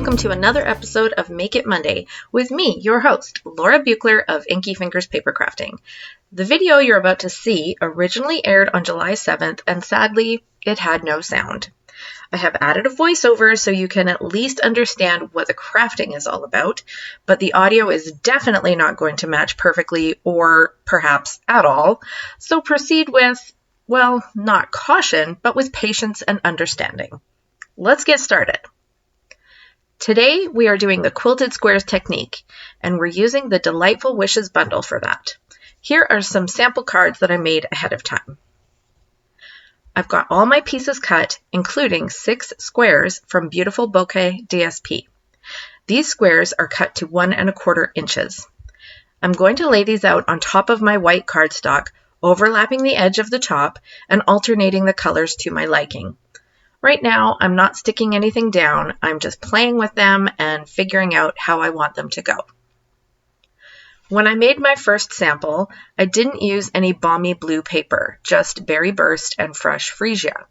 welcome to another episode of Make It Monday with me, your host, Laura Buechler of Inkyfingers Papercrafting. The video you're about to see originally aired on July 7th, and sadly, it had no sound. I have added a voiceover so you can at least understand what the crafting is all about, but the audio is definitely not going to match perfectly or perhaps at all, so proceed with, well, not caution, but with patience and understanding. Let's get started. Today, we are doing the Quilted Squares technique, and we're using the Delightful Wishes bundle for that. Here are some sample cards that I made ahead of time. I've got all my pieces cut, including 6 squares from Beautiful Bouquet DSP. These squares are cut to 1 1/4 inches. I'm going to lay these out on top of my white cardstock, overlapping the edge of the top and alternating the colors to my liking. Right now, I'm not sticking anything down, I'm just playing with them and figuring out how I want them to go. When I made my first sample, I didn't use any balmy blue paper, just Berry Burst and Fresh Freesia.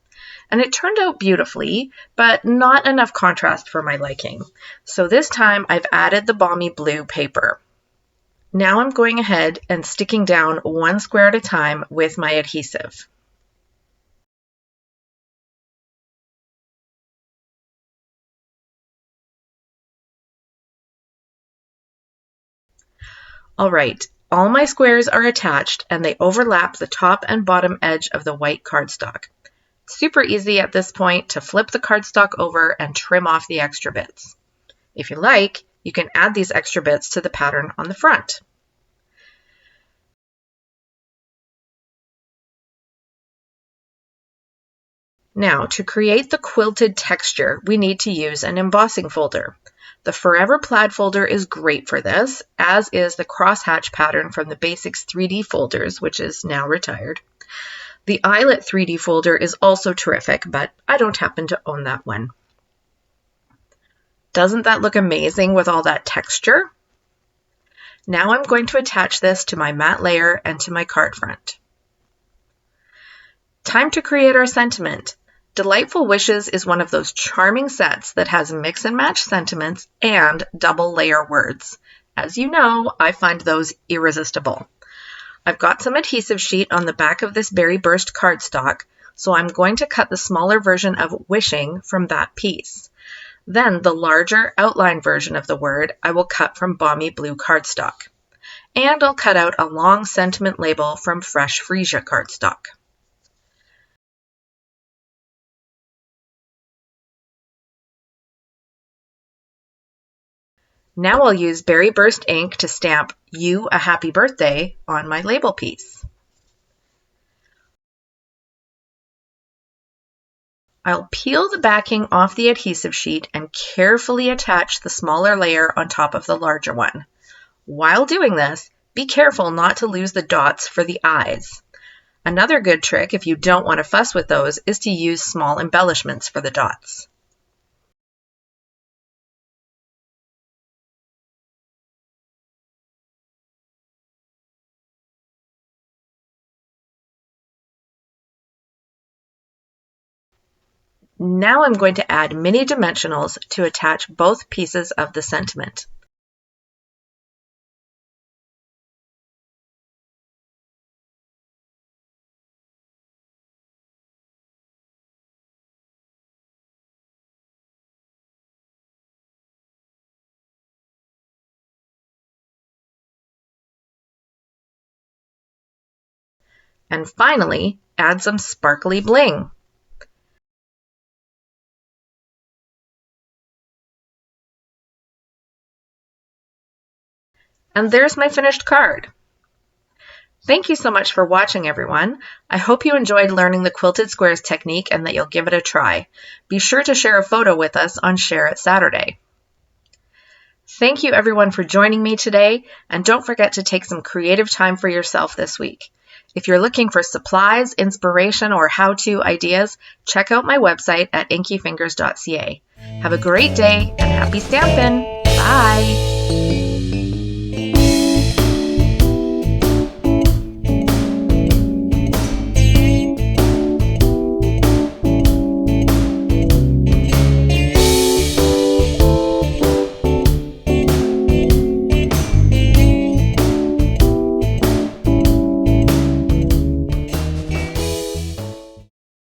And it turned out beautifully, but not enough contrast for my liking. So this time I've added the balmy blue paper. Now I'm going ahead and sticking down 1 square at a time with my adhesive. Alright, all my squares are attached and they overlap the top and bottom edge of the white cardstock. Super easy at this point to flip the cardstock over and trim off the extra bits. If you like, you can add these extra bits to the pattern on the front. Now, to create the quilted texture, we need to use an embossing folder. The Forever Plaid folder is great for this, as is the crosshatch pattern from the Basics 3D folders, which is now retired. The Eyelet 3D folder is also terrific, but I don't happen to own that one. Doesn't that look amazing with all that texture? Now I'm going to attach this to my matte layer and to my card front. Time to create our sentiment. Delightful Wishes is one of those charming sets that has mix and match sentiments and double layer words. As you know, I find those irresistible. I've got some adhesive sheet on the back of this Berry Burst cardstock, so I'm going to cut the smaller version of wishing from that piece. Then the larger outline version of the word I will cut from balmy blue cardstock. And I'll cut out a long sentiment label from Fresh Freesia cardstock. Now I'll use Berry Burst ink to stamp "You a Happy Birthday" on my label piece. I'll peel the backing off the adhesive sheet and carefully attach the smaller layer on top of the larger one. While doing this, be careful not to lose the dots for the eyes. Another good trick, if you don't want to fuss with those, is to use small embellishments for the dots. Now I'm going to add mini dimensionals to attach both pieces of the sentiment. And finally, add some sparkly bling. And there's my finished card. Thank you so much for watching, everyone. I hope you enjoyed learning the Quilted Squares technique and that you'll give it a try. Be sure to share a photo with us on Share It Saturday. Thank you, everyone, for joining me today, and don't forget to take some creative time for yourself this week. If you're looking for supplies, inspiration, or how-to ideas, check out my website at inkyfingers.ca. Have a great day and happy stampin'! Bye!